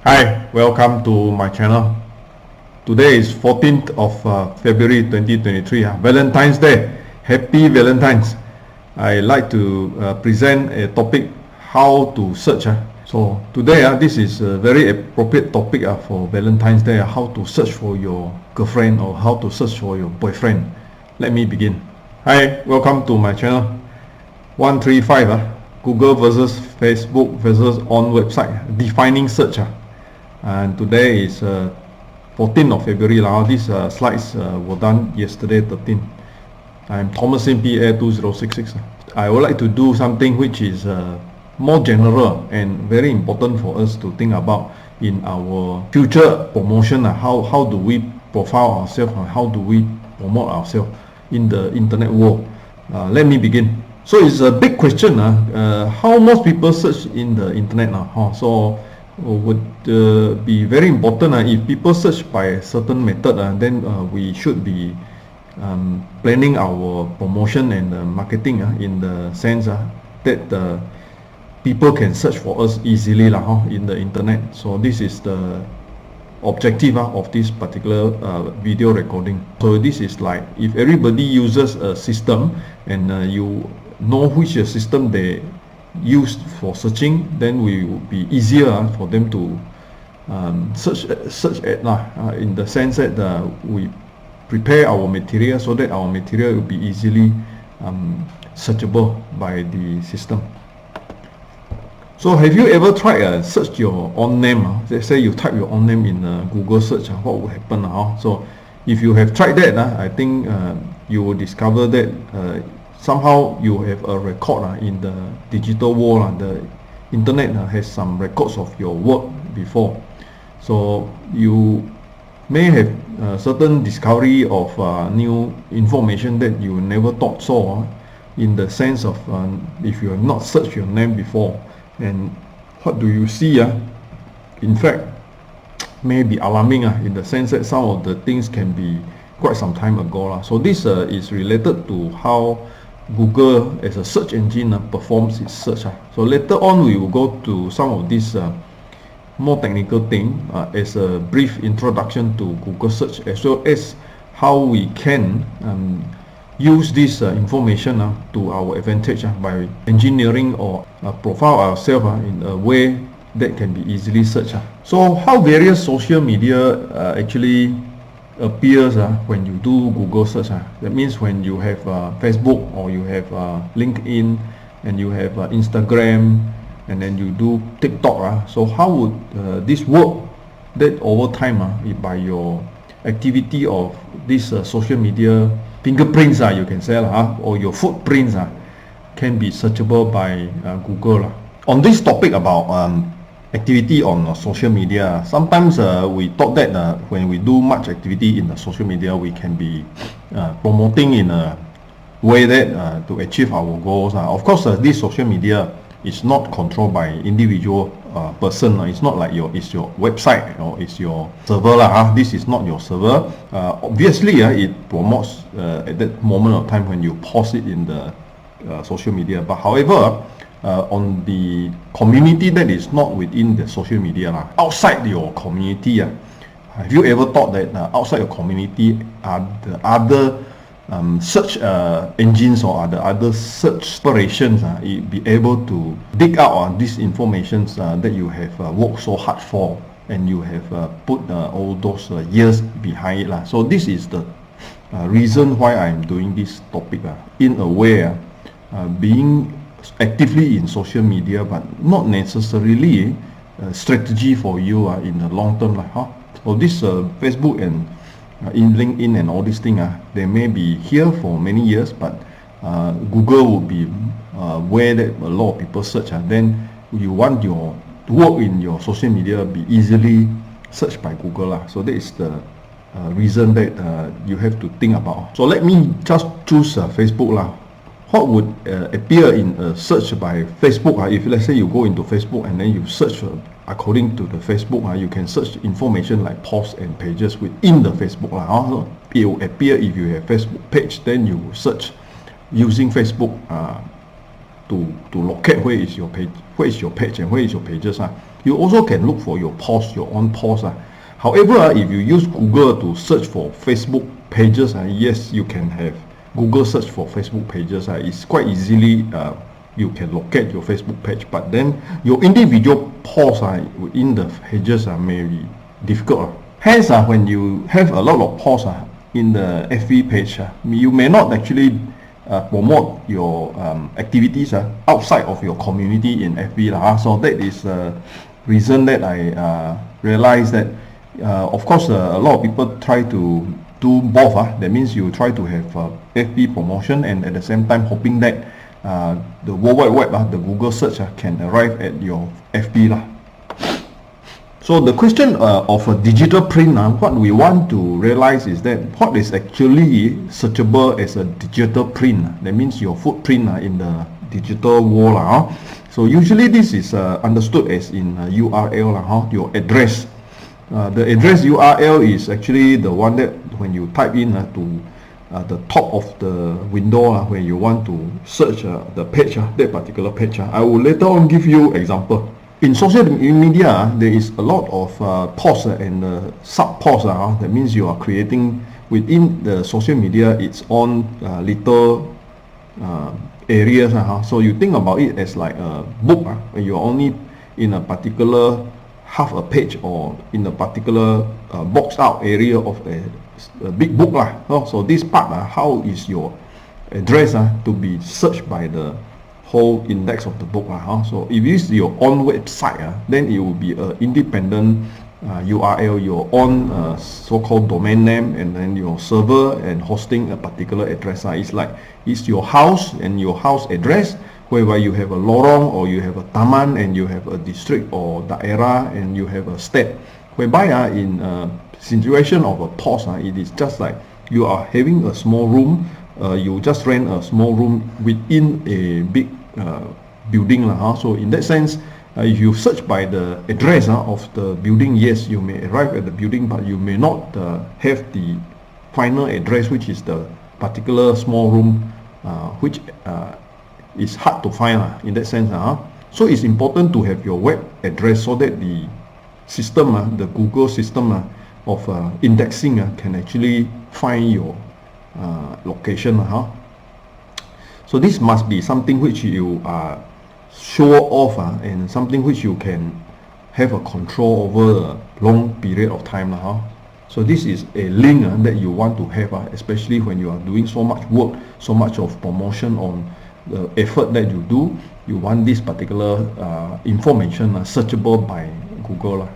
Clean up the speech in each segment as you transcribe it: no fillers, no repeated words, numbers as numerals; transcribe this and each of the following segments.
Hi, welcome to my channel. Today is 14th of February 2023, Valentine's Day. Happy Valentine's. I like to present a topic, how to search. So today this is a very appropriate topic for Valentine's Day, how to search for your girlfriend or how to search for your boyfriend. Let me begin. Hi, welcome to my channel. 135, Google versus Facebook versus on website, defining search. And today is 14th of February. These slides were done yesterday, 13th. I'm Thomas MPA 2066. I would like to do something which is more general and very important for us to think about in our future promotion. How do we profile ourselves? How do we promote ourselves in the internet world? Let me begin. So it's a big question. How most people search in the internet now? So would be very important. If people search by a certain method, then we should be planning our promotion and marketing in the sense that people can search for us easily in the internet. So this is the objective of this particular video recording. So this is like if everybody uses a system and you know which system they used for searching, then we would be easier for them to search at in the sense that we prepare our material so that our material will be easily searchable by the system. So have you ever tried search your own name? Let's say you type your own name in Google search, what will happen? So if you have tried that, I think you will discover that somehow you have a record in the digital world. The internet has some records of your work before, so you may have certain discovery of new information that you never thought so, in the sense of if you have not searched your name before, and what do you see? In fact, may be alarming in the sense that some of the things can be quite some time ago. So this is related to how Google as a search engine performs its search. So later on we will go to some of these more technical things as a brief introduction to Google search, as well as how we can use this information to our advantage by engineering or profile ourselves in a way that can be easily searched. So how various social media actually appears when you do Google search. That means when you have Facebook, or you have LinkedIn, and you have Instagram, and then you do TikTok. So how would this work that over time by your activity of this social media fingerprints, you can say, or your footprints can be searchable by Google. On this topic about activity on social media, sometimes we thought that when we do much activity in the social media, we can be promoting in a way that to achieve our goals. Of course, this social media is not controlled by individual person. It's not like it's your website or it's your server. This is not your server. Obviously, it promotes at that moment of time when you post it in the social media. But however, on the community that is not within the social media, outside your community, have you ever thought that outside your community are the other search engines or are the other search operations be able to dig out this information that you have worked so hard for, and you have put all those years behind it. So this is the reason why I'm doing this topic. In a way, being actively in social media, but not necessarily a strategy for you in the long term. So this Facebook and in LinkedIn and all these things, they may be here for many years, but Google will be where that a lot of people search. Then you want your work in your social media be easily searched by Google. So that is the reason that you have to think about. So let me just choose Facebook. What would appear in a search by Facebook? If let's say you go into Facebook and then you search according to the Facebook, you can search information like posts and pages within the Facebook. It will appear if you have Facebook page, then you search using Facebook to locate where is your page and where is your pages. You also can look for your post, your own post. However, if you use Google to search for Facebook pages, yes, you can have Google search for Facebook pages. It's quite easily you can locate your Facebook page, but then your individual posts within the pages may be difficult. Hence, when you have a lot of posts in the FB page, you may not actually promote your activities outside of your community in FB. So that is the reason that I realized that of course a lot of people try to do both. That means you try to have FB promotion and at the same time hoping that the World Wide Web, the Google search can arrive at your FB. So the question of a digital print, what we want to realize is that what is actually searchable as a digital print. That means your footprint in the digital world. So usually this is understood as in URL, your address. The address URL is actually the one that when you type in to the top of the window when you want to search the page, that particular page. I will later on give you example. In social media, there is a lot of posts and sub-posts. That means you are creating within the social media its own little areas. So you think about it as like a book. When you're only in a particular half a page or in a particular boxed out area of a big book. So this part, how is your address to be searched by the whole index of the book. So if it's your own website, then it will be an independent URL, your own so-called domain name, and then your server and hosting a particular address. It's like it's your house and your house address, whereby you have a lorong or you have a taman and you have a district or daerah and you have a state. Whereby in situation of a post, it is just like you are having a small room. You just rent a small room within a big building. So in that sense, if you search by the address of the building, yes, you may arrive at the building, but you may not have the final address, which is the particular small room, which is hard to find in that sense. So it's important to have your web address so that the system, the Google system of indexing can actually find your location. So this must be something which you show off and something which you can have a control over a long period of time. So this is a link that you want to have, especially when you are doing so much work, so much of promotion on the effort that you do. You want this particular information searchable by Google.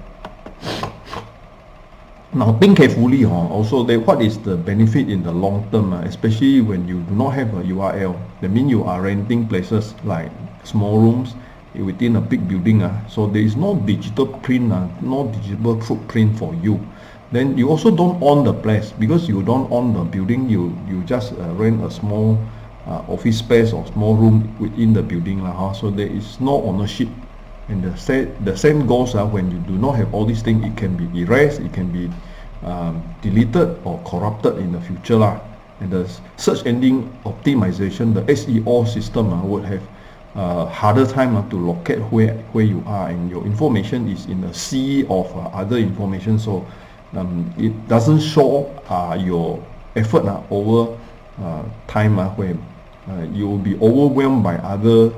Now think carefully also that what is the benefit in the long term, especially when you do not have a URL. That means you are renting places like small rooms within a big building. So there is no digital print, no digital footprint for you. Then you also don't own the place, because you don't own the building. You just rent a small office space or small room within the building. So there is no ownership. And the same goes when you do not have all these things. It can be erased, it can be deleted or corrupted in the future. And the search engine optimization, the SEO system would have harder time to locate where you are, and your information is in a sea of other information. So it doesn't show your effort over time where you will be overwhelmed by other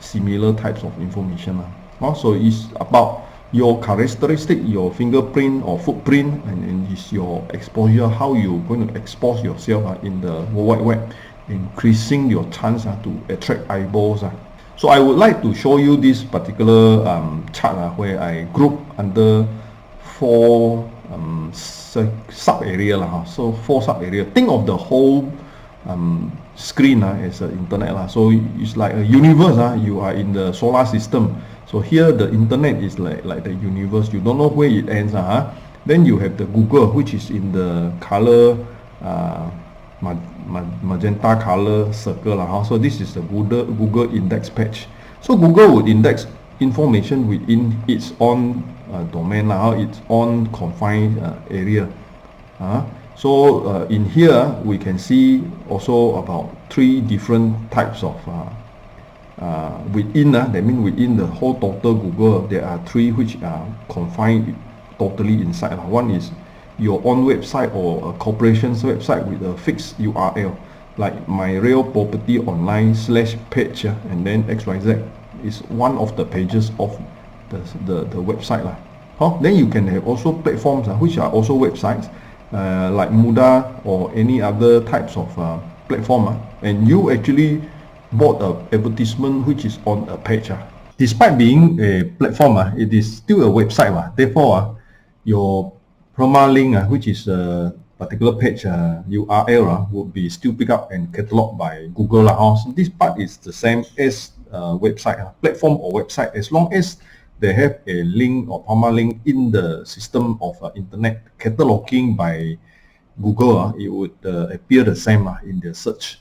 similar types of information. Also, it's about your characteristic, your fingerprint or footprint, and it's your exposure, how you're going to expose yourself in the World Wide Web, increasing your chance to attract eyeballs. So I would like to show you this particular chart where I group under 4 sub area. So 4 sub area. Think of the whole screen as an internet. So it's like a universe. You are in the solar system. So here the internet is like the universe. You don't know where it ends. Then you have the Google, which is in the color magenta color circle. So this is the Google index page. So Google would index information within its own domain, its own confined area. So in here we can see also about 3 different types of within, that means within the whole total Google, there are three which are confined totally inside. One is your own website or a corporation's website with a fixed URL, like my real property online /page, and then XYZ is one of the pages of the website. Then you can have also platforms which are also websites, like Muda or any other types of platform, and you actually bought an advertisement which is on a page. Despite being a platform, it is still a website. Therefore, your permalink, which is a particular page URL, would be still picked up and cataloged by Google. So this part is the same as website, platform or website. As long as they have a link or permalink in the system of internet cataloging by Google, it would appear the same in the search.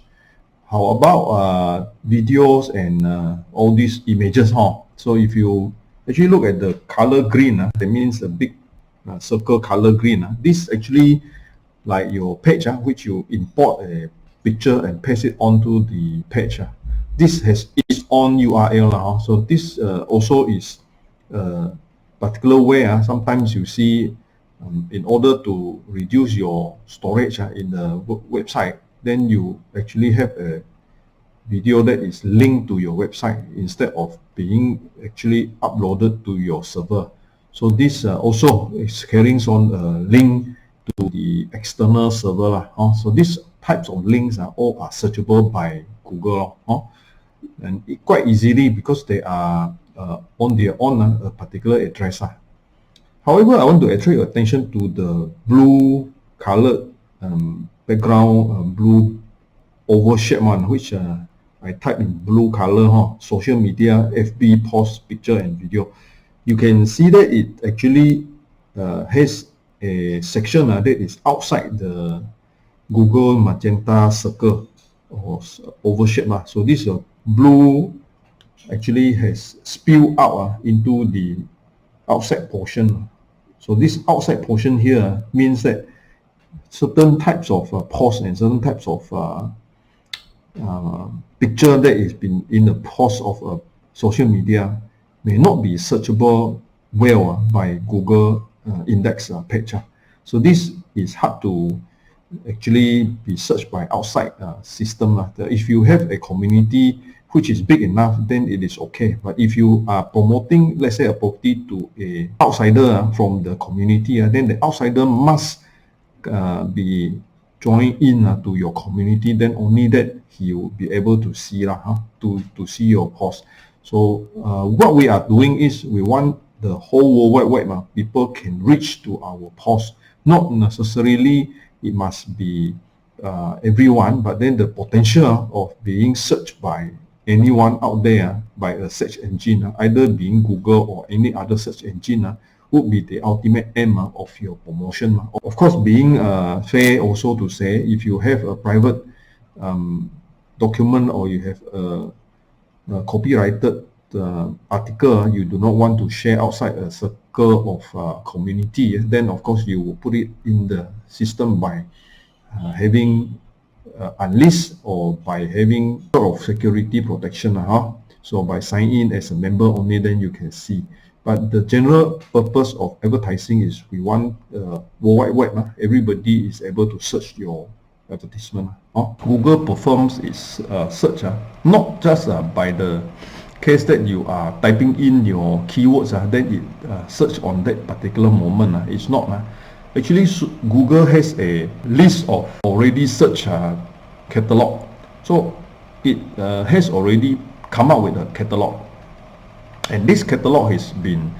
How about videos and all these images? So if you actually look at the color green, that means a big circle color green. This actually like your page, which you import a picture and paste it onto the page. This has its own URL. So this also is a particular way. Sometimes you see in order to reduce your storage in the website, then you actually have a video that is linked to your website instead of being actually uploaded to your server. So this also is carrying on a link to the external server. So these types of links all are searchable by Google, and quite easily because they are on their own a particular address. However, I want to attract your attention to the blue colored background, blue oval shape one, which I type in blue color, social media, FB, post, picture and video. You can see that it actually has a section that is outside the Google magenta circle or oval shape. So this blue actually has spilled out into the outside portion. So this outside portion here means that certain types of posts and certain types of picture that is been in the post of social media may not be searchable well by Google index page. So this is hard to actually be searched by outside system. If you have a community which is big enough, then it is okay. But if you are promoting, let's say, a property to a outsider from the community, then the outsider must be joined in to your community. Then only that he will be able to see to see your post. So what we are doing is we want the whole World Wide Web people can reach to our post. Not necessarily it must be everyone, but then the potential of being searched by anyone out there by a search engine, either being Google or any other search engine, would be the ultimate aim of your promotion. Of course, being fair also to say, if you have a private document or you have a copyrighted article you do not want to share outside a circle of community, then of course you will put it in the system by having unlist or by having sort of security protection. So by signing in as a member only, then you can see. But the general purpose of advertising is we want World Wide Web, everybody is able to search your advertisement. Google performs its search not just by the case that you are typing in your keywords, then it search on that particular moment. It's not. Actually, Google has a list of already search catalog. So it has already come up with a catalog. And this catalog has been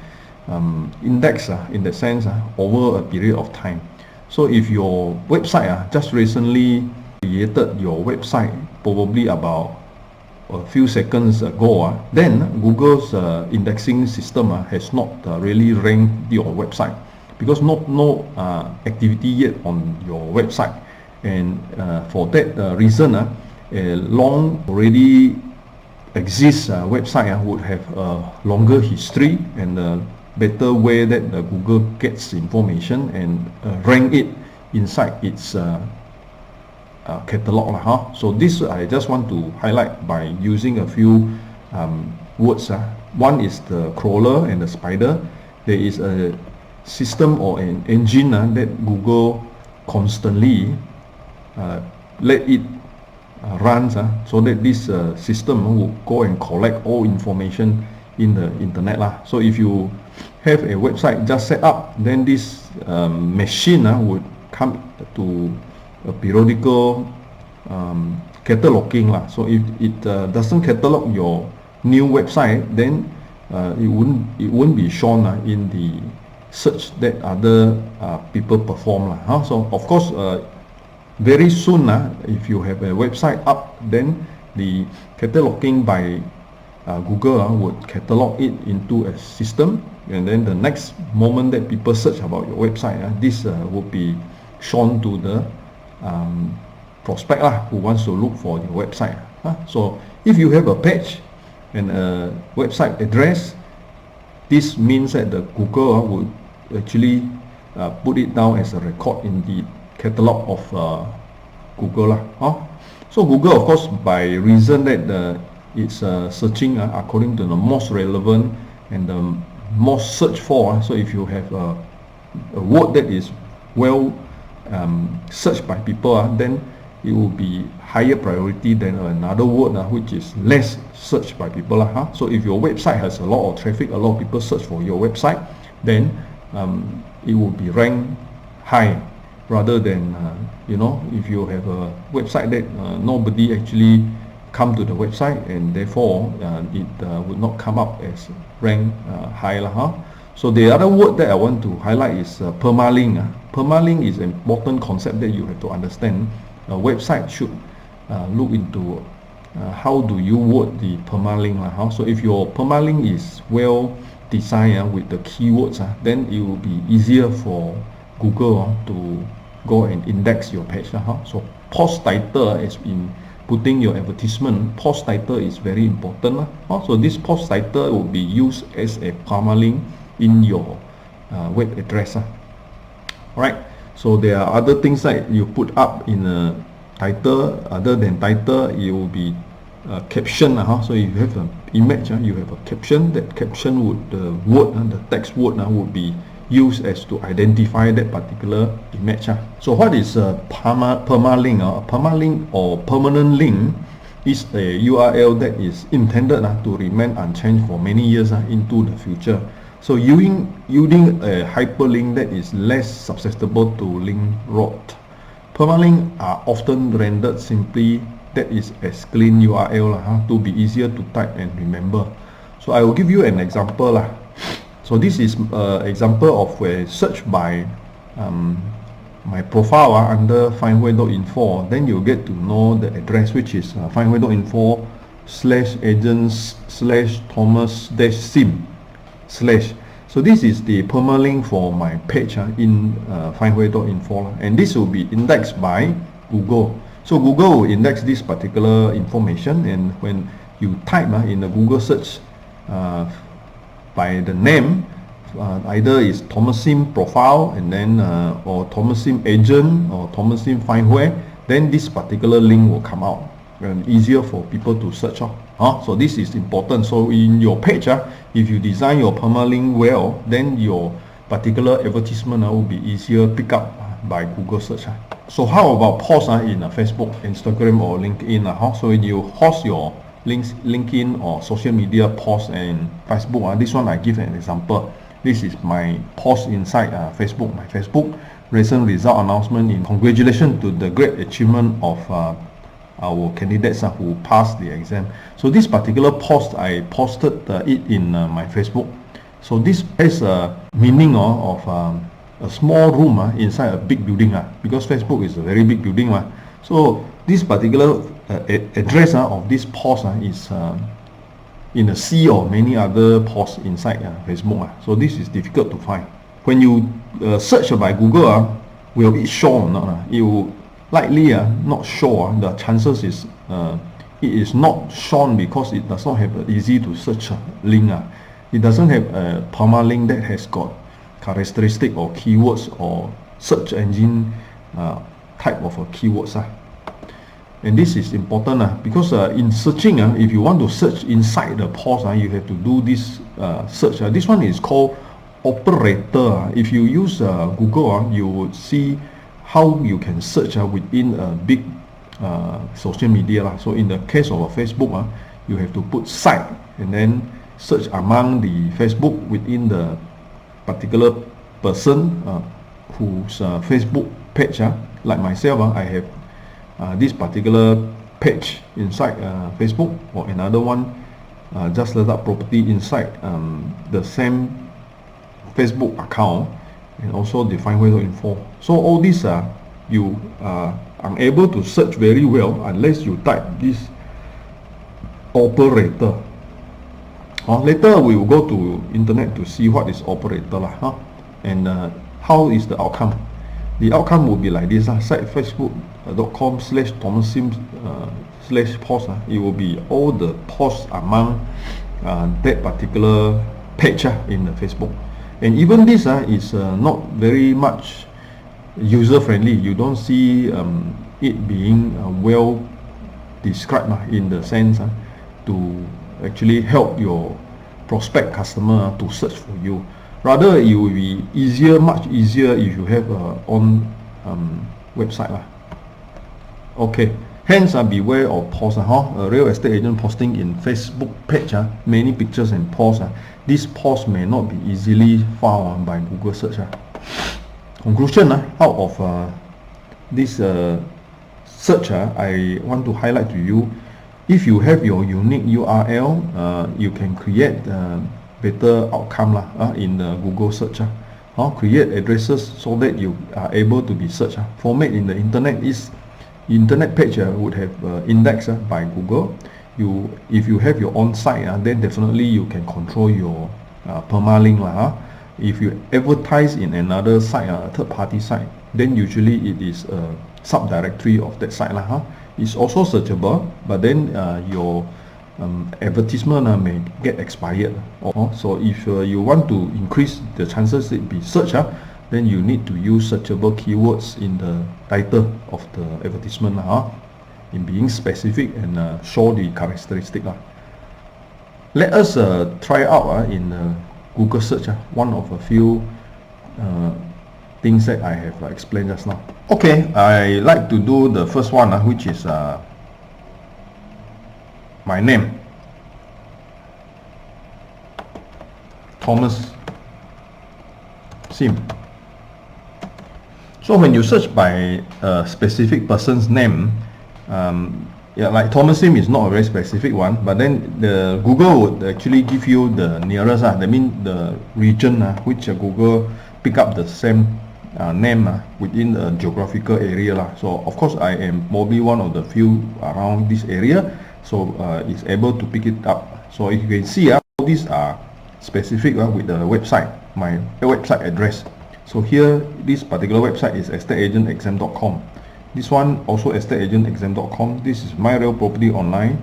indexed in that sense over a period of time. So if your website just recently created your website probably about a few seconds ago, then Google's indexing system has not really ranked your website because no activity yet on your website. And for that reason, a long already exists website would have a longer history and a better way that Google gets information and rank it inside its catalog. So this I just want to highlight by using a few words. One is the crawler and the spider. There is a system or an engine that Google constantly let it runs so that this system will go and collect all information in the internet So if you have a website just set up, then this machine would come to a periodical cataloging So if it doesn't catalog your new website, then it won't be shown in the search that other people perform So of course very soon if you have a website up, then the cataloging by Google would catalog it into a system, and then the next moment that people search about your website, this would be shown to the prospect who wants to look for your website. So if you have a page and a website address, this means that the Google would actually put it down as a record in the catalog of Google So Google, of course, by reason that it's searching according to the most relevant and the most searched for. So if you have a word that is well searched by people, then it will be higher priority than another word which is less searched by people. So if your website has a lot of traffic, a lot of people search for your website, then it will be ranked high, rather than if you have a website that nobody actually come to the website, and therefore it would not come up as ranked high So the other word that I want to highlight is permalink. Permalink is an important concept that you have to understand. A website should look into how do you word the permalink. So if your permalink is well designed with the keywords, then it will be easier for Google to go and index your page. So post title, as in putting your advertisement, post title is very important. So this post title will be used as a permalink in your web address. Alright, so there are other things like you put up in a title. Other than title, it will be caption. So if you have an image, you have a caption. That caption would, the word, the text word would be used as to identify that particular image. So what is a permalink? A permalink or permanent link is a URL that is intended to remain unchanged for many years into the future. So using a hyperlink that is less susceptible to link rot. Permalink are often rendered simply, that is as clean URL to be easier to type and remember. So I will give you an example. So this is an example of a search by my profile under findway.info. Then you'll get to know the address, which is findway.info/agents/Thomas-Sim/. So this is the permalink for my page in findway.info, and this will be indexed by Google. So Google will index this particular information, and when you type in the Google search by the name, either is Thomas-Sim profile, and then or Thomas-Sim agent or Thomas-Sim findway, then this particular link will come out, and easier for people to search. So this is important. So in your page, if you design your permalink well, then your particular advertisement will be easier pick up by Google search. So how about post in Facebook, Instagram, or LinkedIn? So when you host your LinkedIn or social media post and Facebook, this one I give an example. This is my post inside Facebook. My Facebook recent result announcement in congratulations to the great achievement of our candidates who passed the exam. So this particular post, I posted it in my Facebook. So this has a meaning of a small room inside a big building, because Facebook is a very big building. So this particular address of this post is in a sea of many other posts inside Facebook. So this is difficult to find. When you search by Google, will it show or not? It will likely not show. The chances is it is not shown because it does not have an easy to search link. It doesn't have a permalink that has got characteristic or keywords or search engine type of keywords. And this is important because in searching, if you want to search inside the post, you have to do this search. This one is called operator. If you use Google, you would see how you can search within a big social media. So in the case of Facebook, you have to put site and then search among the Facebook within the particular person whose Facebook page. Like myself, I have this particular page inside Facebook, or another one just let up property inside the same Facebook account, and also define where.info. So all these you are unable to search very well unless you type this operator. Later we will go to internet to see what is operator and how is the outcome. The outcome will be like this: site facebook.com/thomassim/post. It will be all the posts among that particular page in the Facebook. And even this is not very much user friendly. You don't see it being well described in the sense to actually help your prospect customer to search for you. Rather, it will be easier, much easier, if you have a own website. Okay, hence beware of posts. A real estate agent posting in Facebook page many pictures and posts. These posts may not be easily found by Google search. Conclusion, out of this search, I want to highlight to you, if you have your unique URL, you can create better outcome in the Google search. Create addresses so that you are able to be searched. Format in the internet is internet page would have indexed by Google. If you have your own site, then definitely you can control your permalink. If you advertise in another site, a third-party site, then usually it is a subdirectory of that site. It's also searchable, but then your advertisement may get expired. So if you want to increase the chances it be searched, then you need to use searchable keywords in the title of the advertisement, in being specific and show the characteristic. Let us try out in Google search one of a few things that I have explained just now. Okay, I like to do the first one, which is my name, Thomas Sim. So when you search by a specific person's name, like Thomas Sim is not a very specific one, but then the Google would actually give you the nearest, that means the region which Google pick up the same name within the geographical area. So of course I am probably one of the few around this area, so it's able to pick it up. So if you can see, all these are specific with the website, my website address. So here, this particular website is estateagentexam.com. This one also estateagentexam.com. This is my real property online.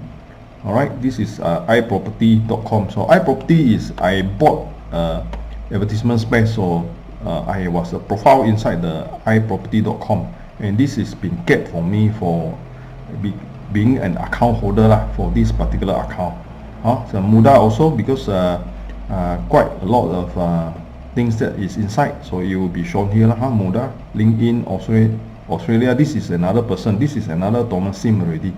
Alright, this is iproperty.com. So iproperty is I bought advertisement space, so I was a profile inside the iproperty.com, and this is been kept for me for being an account holder for this particular account. So mudah also, because quite a lot of things that is inside, so it will be shown here. Mudah, LinkedIn, Australia. This is another person. This is another Thomas Sim already.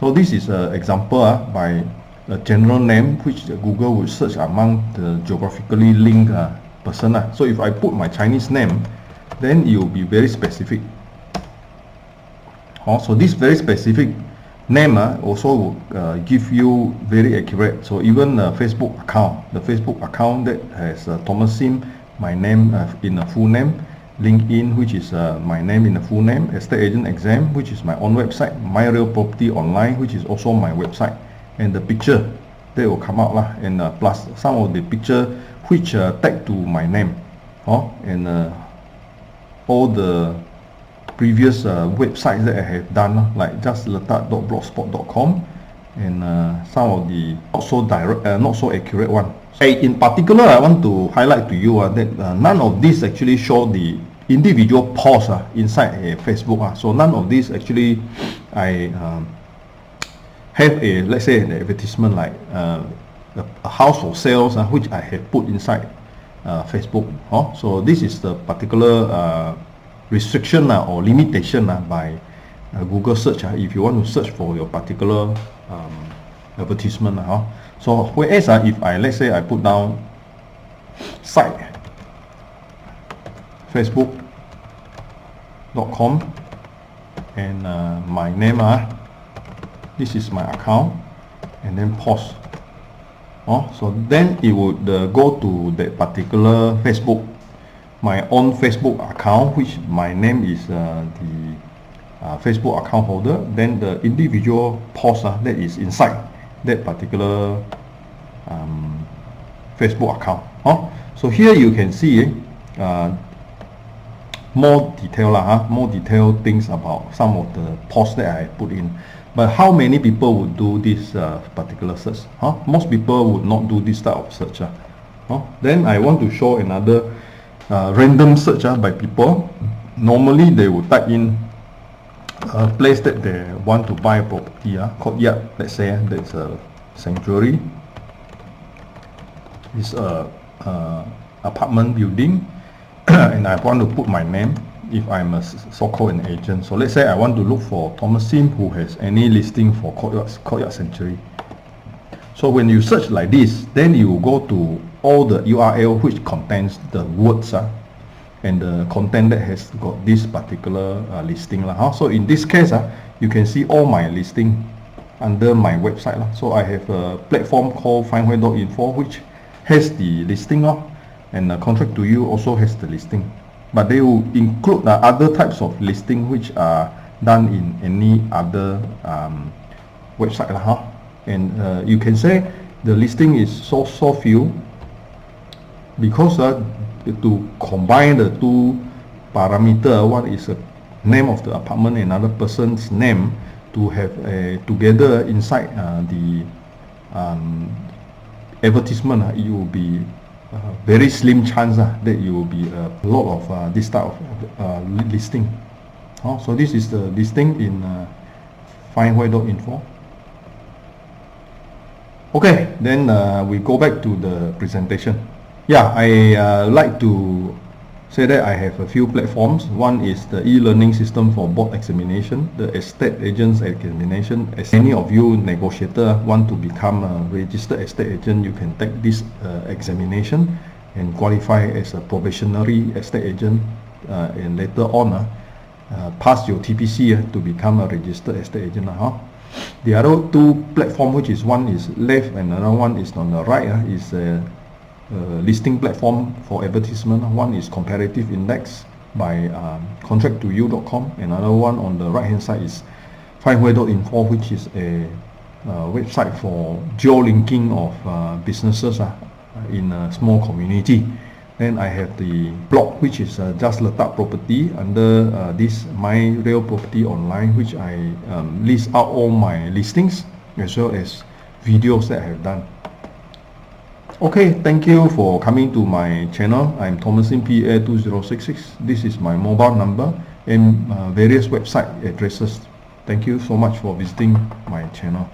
So this is an example by a general name which Google will search among the geographically linked person. So if I put my Chinese name, then it will be very specific. So this very specific name also will give you very accurate. So even the Facebook account that has Thomas Sim, my name in a full name, LinkedIn, which is my name in a full name, Estate Agent Exam, which is my own website, My Real Property Online, which is also my website, and the picture that will come out and plus some of the picture which tag to my name, and all the previous websites that I have done, like justletak.blogspot.com, and some of the not so accurate one. In particular, I want to highlight to you that none of these actually show the individual posts inside a Facebook. So none of this actually I have a, let's say, an advertisement like a house for sales which I have put inside Facebook. So this is the particular restriction or limitation by Google search. If you want to search for your particular advertisement. So whereas if I, let's say, I put down site facebook.com and my name, this is my account, and then post. So then it would go to that particular Facebook, my own Facebook account, which my name is the Facebook account holder. Then the individual post that is inside that particular Facebook account. So here you can see more detailed things about some of the posts that I put in. But how many people would do this particular search? Most people would not do this type of search. Then I want to show another random search by people. Normally they would type in a place that they want to buy a property, courtyard, let's say that's a sanctuary. It's a apartment building and I want to put my name if I'm a so-called an agent. So let's say I want to look for Thomas Sim who has any listing for courtyard sanctuary. So when you search like this, then you go to all the URL which contains the words and the content that has got this particular listing. So in this case, you can see all my listing under my website. So I have a platform called findwhere.info which has the listing, and Contract to You also has the listing. But they will include other types of listing which are done in any other website. And you can say the listing is so few because to combine the two parameter, one is a name of the apartment, another person's name, to have together inside the advertisement, it will be very slim chance that you will be a lot of this type of listing. So this is the listing in findwhere.info. Okay, then we go back to the presentation. I like to say that I have a few platforms. One is the e-learning system for board examination, the estate agents examination. As any of you negotiator want to become a registered estate agent, you can take this examination and qualify as a probationary estate agent, and later on pass your TPC to become a registered estate agent. The other two platforms, which is one is left and another one is on the right, is a listing platform for advertisement. One is comparative index by contracttoyou.com. Another one on the right hand side is findwhere.info, which is a website for geo-linking of businesses in a small community. Then I have the blog, which is Just Letak Property, under this My Real Property Online, which I list out all my listings as well as videos that I have done. Okay, thank you for coming to my channel. I'm Thomas Sim, PA 2066. This is my mobile number and various website addresses. Thank you so much for visiting my channel.